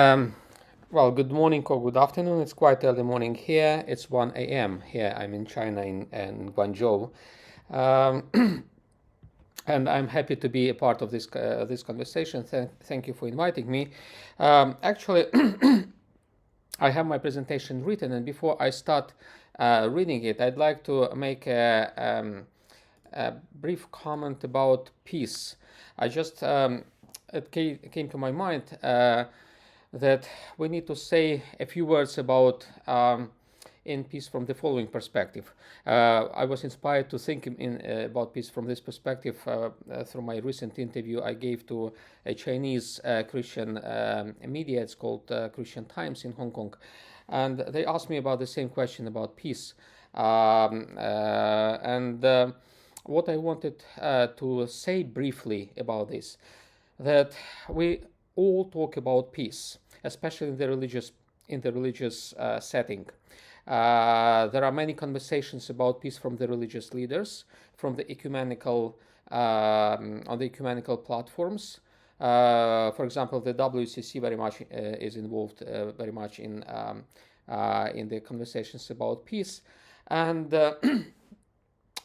Um, well, good morning or good afternoon. It's quite early morning here. It's 1 a.m. here. I'm in China in Guangzhou. Um, and I'm happy to be a part of this conversation. Thank you for inviting me. Actually, I have my presentation written, and before I start reading it, I'd like to make a brief comment about peace. I just it came to my mind that we need to say a few words about in peace from the following perspective. I was inspired to think about peace from this perspective through my recent interview I gave to a Chinese Christian media. It's called Christian Times in Hong Kong, and they asked me about the same question about peace. And what I wanted to say briefly about this, that we all talk about peace, especially in the religious setting. There are many conversations about peace from the religious leaders, from the ecumenical on the ecumenical platforms. For example, the WCC very much is involved very much in the conversations about peace, and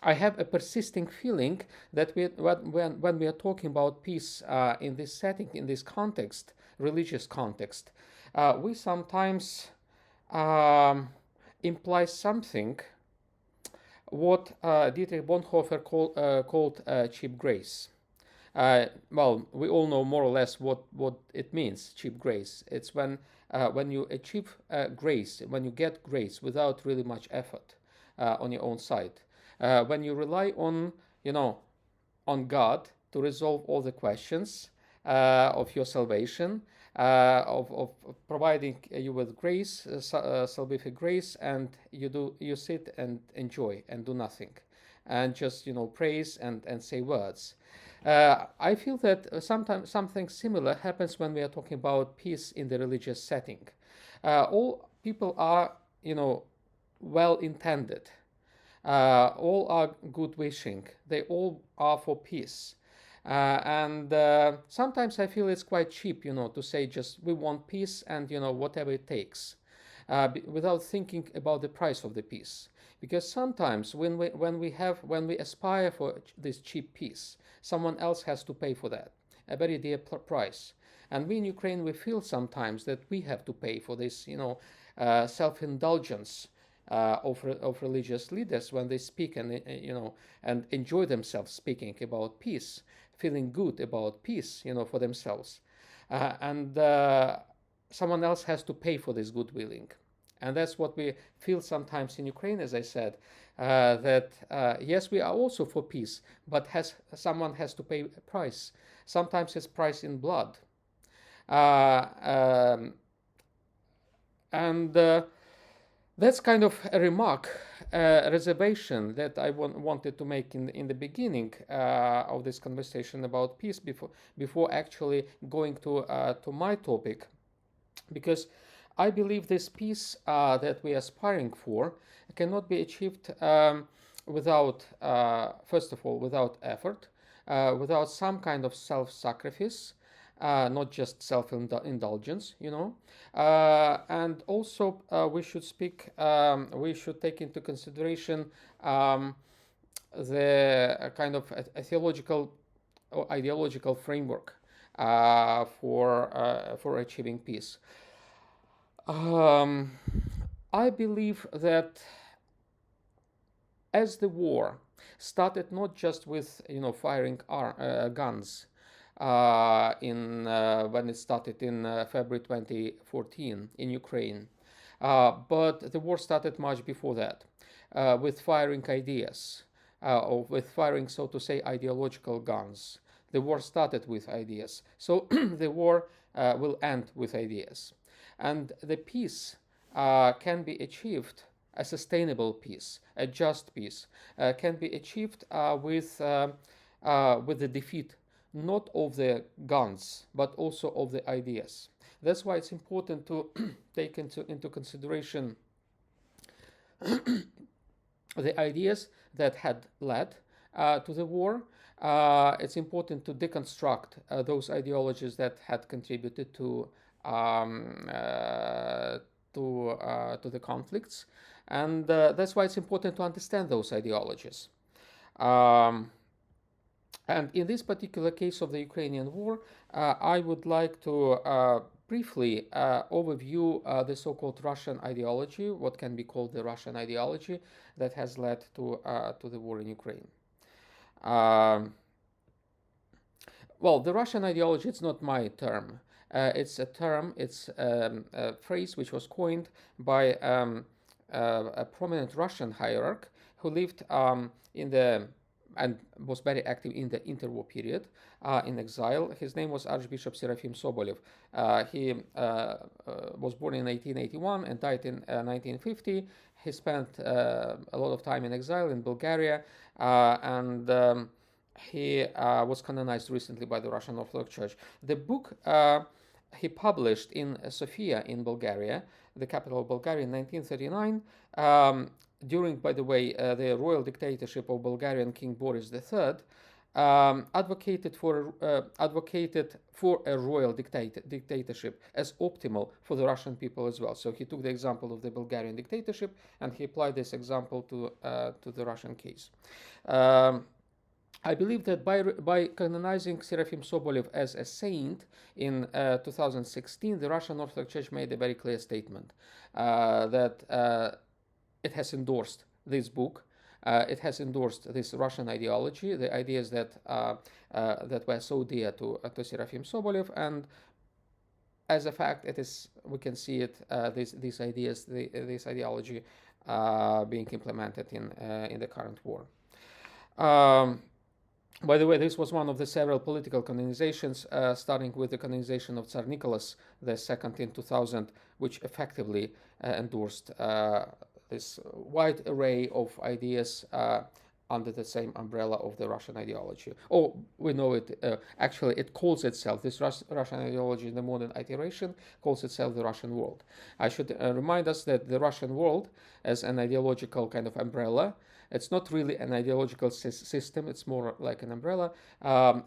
I have a persisting feeling that when we are talking about peace in this setting, in this context, religious context, we sometimes imply something what Dietrich Bonhoeffer called cheap grace. Well, we all know more or less what it means, cheap grace. It's when you achieve grace, when you get grace without really much effort on your own side. When you rely on God to resolve all the questions of your salvation, of providing you with grace, salvific grace, and you sit and enjoy and do nothing, and just praise and say words. I feel that sometimes something similar happens when we are talking about peace in the religious setting. All people are well intended. All are good wishing. They all are for peace. And sometimes I feel it's quite cheap, to say just we want peace and whatever it takes, without thinking about the price of the peace. Because sometimes when we aspire for this cheap peace, someone else has to pay for that, a very dear price. And we in Ukraine, we feel sometimes that we have to pay for this, self-indulgence of religious leaders when they speak and enjoy themselves speaking about peace, feeling good about peace, for themselves, and someone else has to pay for this good willing, and that's what we feel sometimes in Ukraine, as I said, that yes, we are also for peace, but someone has to pay a price. Sometimes it's price in blood, and that's kind of a remark, a reservation that I wanted to make in the beginning of this conversation about peace before actually going to my topic, because I believe this peace that we are aspiring for cannot be achieved without, first of all, without effort, without some kind of self-sacrifice, not just self-indulgence, and also we should take into consideration the kind of a theological or ideological framework for achieving peace. I believe that as the war started not just with firing guns when it started in February 2014 in Ukraine, but the war started much before that, with firing ideas, or with firing, so to say, ideological guns. The war started with ideas, so the war will end with ideas, and the peace can be achieved. A sustainable peace, a just peace, can be achieved with the defeat not of the guns, but also of the ideas. That's why it's important to take into consideration the ideas that had led to the war. It's important to deconstruct those ideologies that had contributed to to the conflicts, and that's why it's important to understand those ideologies. Um, and in this particular case of the Ukrainian war, I would like to briefly overview the so-called Russian ideology, what can be called the Russian ideology that has led to the war in Ukraine. Um, well, the Russian ideology, it's not my term. It's a term, it's a phrase which was coined by a prominent Russian hierarch who lived in the and was very active in the interwar period in exile. His name was Archbishop Serafim Sobolev. He was born in 1881 and died in 1950. He spent a lot of time in exile in Bulgaria, and he was canonized recently by the Russian Orthodox Church. The book he published in Sofia in Bulgaria, the capital of Bulgaria, in 1939, during, by the way, the royal dictatorship of Bulgarian King Boris III, advocated for a royal dictatorship as optimal for the Russian people as well. So he took the example of the Bulgarian dictatorship and he applied this example to the Russian case. I believe that by canonizing Serafim Sobolev as a saint in 2016, the Russian Orthodox Church made a very clear statement that it has endorsed this book. It has endorsed this Russian ideology, the ideas that that were so dear to Serafim Sobolev, and as a fact, it is, we can see it, these ideas, this ideology being implemented in the current war. By the way, this was one of the several political canonizations, starting with the canonization of Tsar Nicholas II in 2000, which effectively endorsed this wide array of ideas under the same umbrella of the Russian ideology. Oh, we know it, actually it calls itself, this Russian ideology in the modern iteration calls itself the Russian world. I should remind us that the Russian world as an ideological kind of umbrella, it's not really an ideological system, it's more like an umbrella.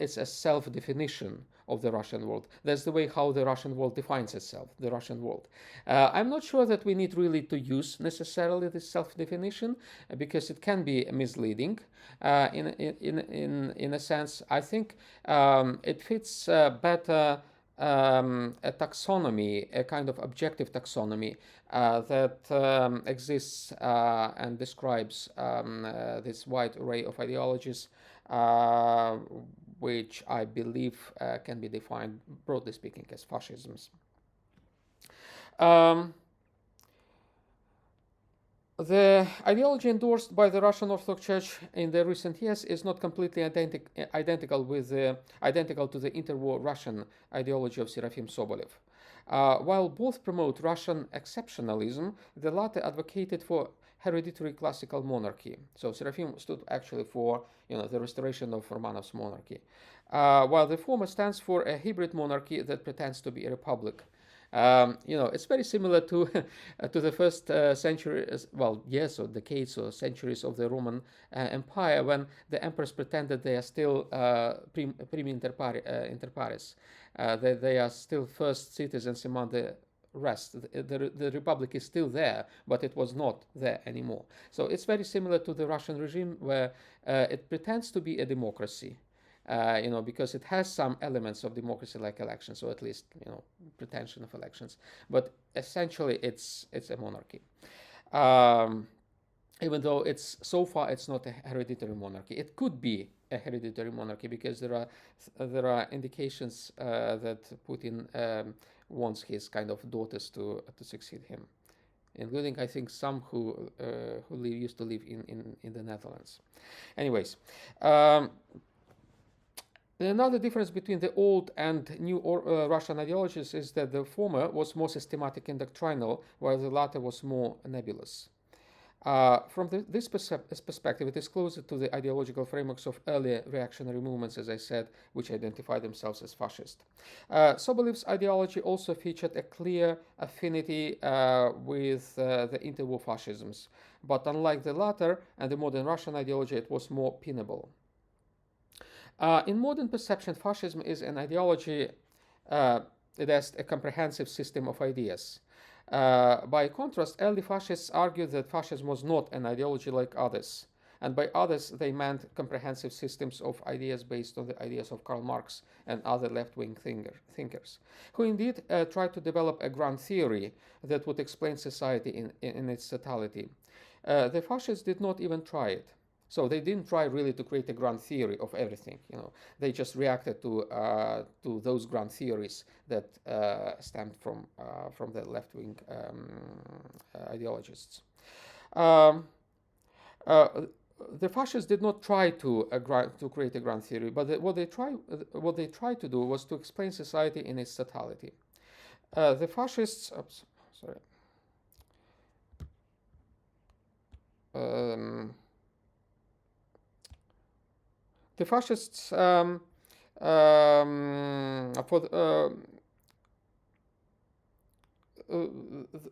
It's a self-definition of the Russian world. That's the way how the Russian world defines itself, the Russian world. I'm not sure that we need really to use necessarily this self-definition because it can be misleading. In a sense, I think it fits better a taxonomy, a kind of objective taxonomy that exists and describes this wide array of ideologies, which I believe can be defined, broadly speaking, as fascisms. The ideology endorsed by the Russian Orthodox Church in the recent years is not completely identical to the interwar Russian ideology of Serafim Sobolev. While both promote Russian exceptionalism, the latter advocated for hereditary classical monarchy. So Serafim stood actually for the restoration of Romanov's monarchy, while the former stands for a hybrid monarchy that pretends to be a republic. It's very similar to to the first century, well, yes, or decades or centuries of the Roman Empire, when the emperors pretended they are still primi inter pares, that they are still first citizens among the rest. The republic is still there, but it was not there anymore. So it's very similar to the Russian regime, where it pretends to be a democracy. Because it has some elements of democracy like elections, or at least, pretension of elections. But essentially, it's a monarchy. Even though so far it's not a hereditary monarchy. It could be a hereditary monarchy because there are indications that Putin wants his kind of daughters to succeed him, including, I think, some who used to live in the Netherlands. Anyways. Another difference between the old and new Russian ideologies is that the former was more systematic and doctrinal, while the latter was more nebulous. From this perspective, it is closer to the ideological frameworks of earlier reactionary movements, as I said, which identify themselves as fascist. Sobolev's ideology also featured a clear affinity with the interwar fascisms, but unlike the latter and the modern Russian ideology, it was more pinnable. In modern perception, fascism is an ideology it as a comprehensive system of ideas. By contrast, early fascists argued that fascism was not an ideology like others. And by others, they meant comprehensive systems of ideas based on the ideas of Karl Marx and other left wing thinkers, who indeed tried to develop a grand theory that would explain society in its totality. The fascists did not even try it. So they didn't try really to create a grand theory of everything. They just reacted to those grand theories that stemmed from the left wing ideologists. Um, uh, the fascists did not try to create a grand theory, but what they tried to do was to explain society in its totality. The fascists, oops, sorry. The fascists for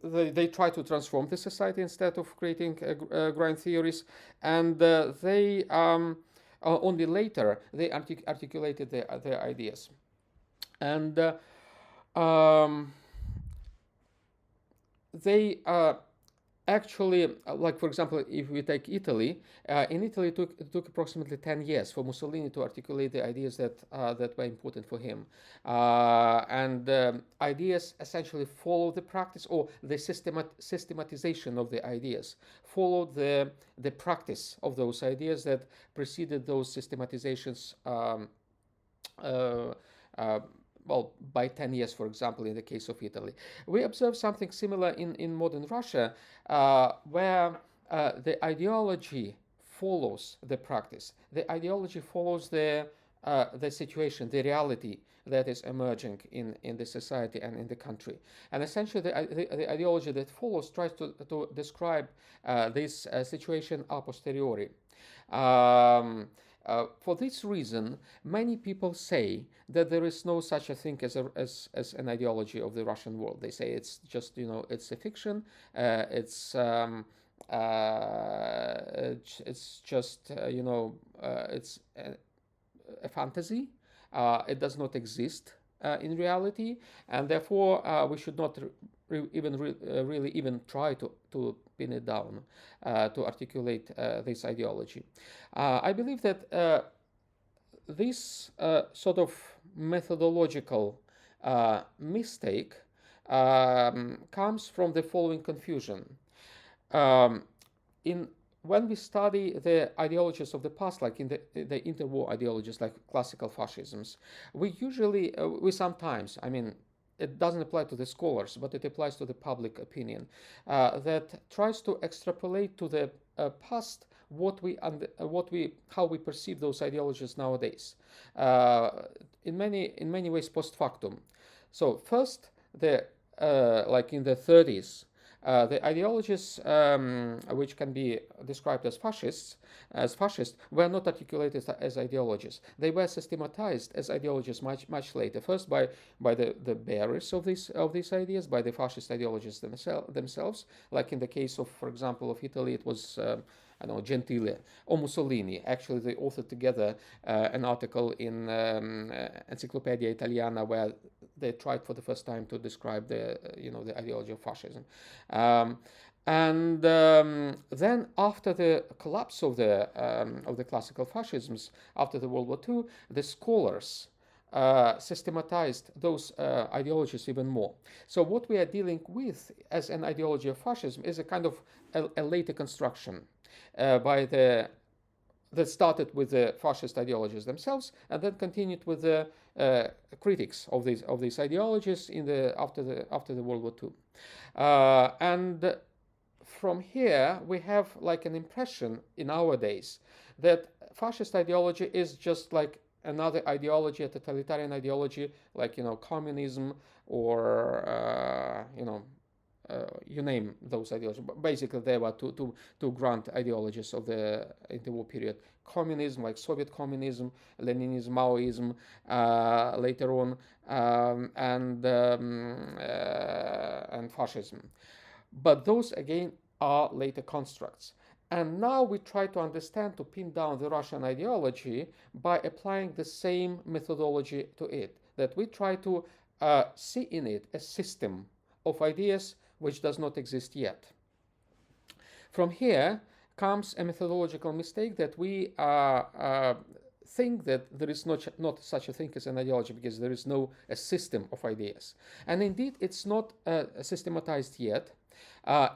they try to transform the society instead of creating grand theories, and they only later they articulated their ideas, and they actually, like for example, if we take Italy, in Italy it took approximately 10 years for Mussolini to articulate the ideas that were important for him. And ideas essentially follow the practice, or the systematization of the ideas, followed the practice of those ideas that preceded those systematizations. Uh, uh, well, by 10 years, for example, in the case of Italy. We observe something similar in modern Russia, where the ideology follows the practice. The ideology follows the situation, the reality that is emerging in the society and in the country. And essentially, the ideology that follows tries to describe this situation a posteriori. For this reason, many people say that there is no such a thing as an ideology of the Russian world. They say it's just, it's a fiction. It's just, it's a fantasy. It does not exist in reality, and therefore we should not really even try to pin it down, to articulate this ideology. I believe that this sort of methodological mistake comes from the following confusion. Um, in When we study the ideologies of the past, like in the interwar ideologies, like classical fascisms, we sometimes, I mean, it doesn't apply to the scholars, but it applies to the public opinion, that tries to extrapolate to the past how we perceive those ideologies nowadays, in many ways post factum. So first, like in the 30s, the ideologies which can be described as fascist, were not articulated as ideologies. They were systematized as ideologies much later. First by the bearers of these ideas, by the fascist ideologies themselves. Like in the case of, for example, of Italy, it was I don't know, Gentile or Mussolini. Actually, they authored together an article in Encyclopedia Italiana where they tried for the first time to describe the ideology of fascism. Then, after the collapse of the classical fascisms, after the World War II, the scholars systematized those ideologies even more. So what we are dealing with as an ideology of fascism is a kind of a later construction that started with the fascist ideologies themselves, and then continued with the critics of these ideologies after the World War II. And from here, we have like an impression in our days that fascist ideology is just like another ideology, a totalitarian ideology, like communism or you name those ideologies. But basically, there were two grand ideologies of the interwar period: communism, like Soviet communism, Leninism, Maoism, later on, and fascism. But those again are later constructs. And now we try to understand, to pin down the Russian ideology by applying the same methodology to it. That we try to see in it a system of ideas which does not exist yet. From here comes a methodological mistake that we think that there is not such a thing as an ideology because there is no a system of ideas. And indeed, it's not systematized yet,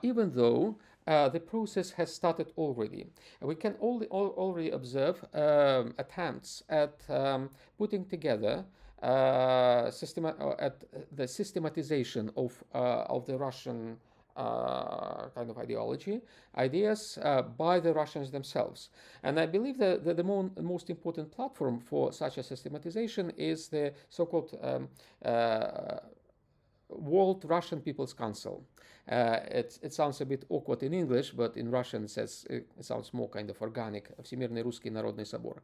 even though the process has started already. We can already observe attempts at putting together at the systematization of the Russian kind of ideas by the Russians themselves. And I believe that the most important platform for such a systematization is the so-called World Russian People's Council. It sounds a bit awkward in English, but in Russian it sounds more kind of organic. Всемирный русский народный собор.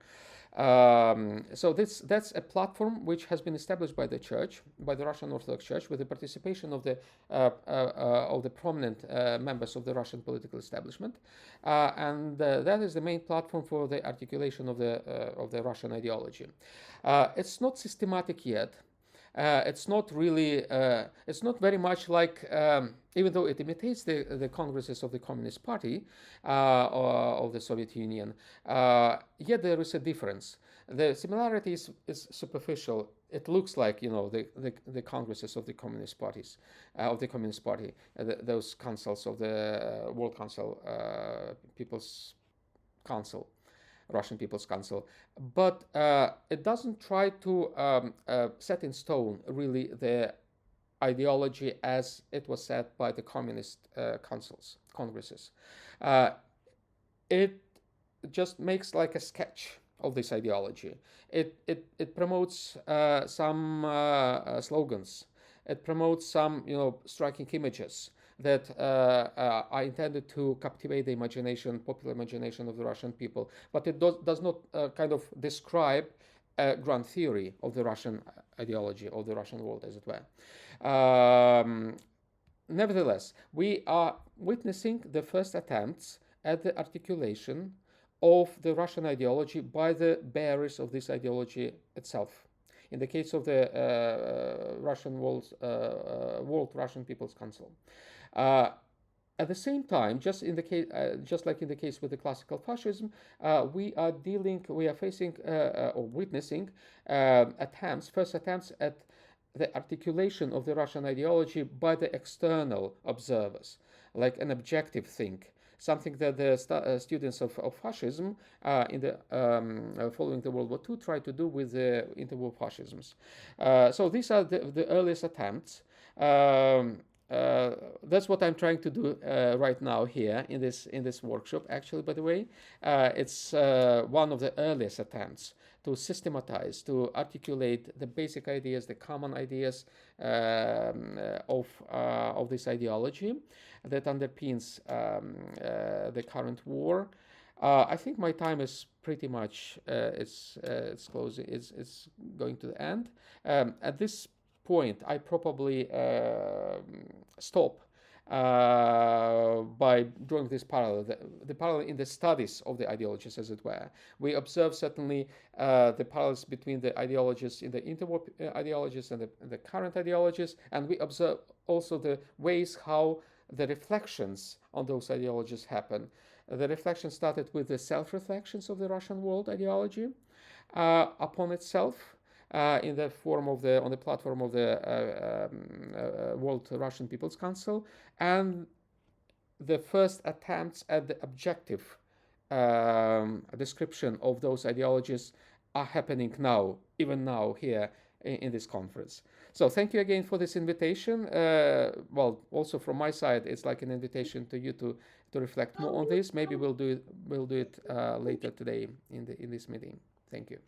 So that's a platform which has been established by the Church, by the Russian Orthodox Church, with the participation of the prominent members of the Russian political establishment, and that is the main platform for the articulation of the Russian ideology. It's not systematic yet. It's not really. It's not very much like, even though it imitates the congresses of the Communist Party or of the Soviet Union. Yet there is a difference. The similarity is superficial. It looks like the congresses of the Communist parties, of the Communist Party, those councils of the World Council, People's Council. Russian People's Council, but it doesn't try to set in stone really the ideology as it was set by the communist congresses. It just makes like a sketch of this ideology. It promotes some slogans. It promotes some striking images that are intended to captivate the imagination, popular imagination of the Russian people. But it does not kind of describe a grand theory of the Russian ideology, of the Russian world, as it were. Nevertheless, we are witnessing the first attempts at the articulation of the Russian ideology by the bearers of this ideology itself. In the case of the World Russian People's Council. At the same time, just like in the case with the classical fascism, we are facing or witnessing first attempts at the articulation of the Russian ideology by the external observers, like an objective thing, something that the students of fascism following the World War II tried to do with the interwar fascisms. So these are the earliest attempts. That's what I'm trying to do right now here in this workshop. Actually, by the way, it's one of the earliest attempts to systematize, to articulate the basic ideas, the common ideas of this ideology that underpins the current war. I think my time is pretty much it's closing. It's going to the end. At this point, I probably stop by drawing this parallel, the parallel in the studies of the ideologies, as it were. We observe certainly the parallels between the ideologies in the interwar ideologies and the current ideologies, and we observe also the ways how the reflections on those ideologies happen. The reflection started with the self-reflections of the Russian world ideology upon itself, on the platform of the World Russian People's Council, and the first attempts at the objective description of those ideologies are happening now, even now here in this conference. So thank you again for this invitation. Also from my side, it's like an invitation to you to reflect more on this. Maybe we'll do it later today in this meeting. Thank you.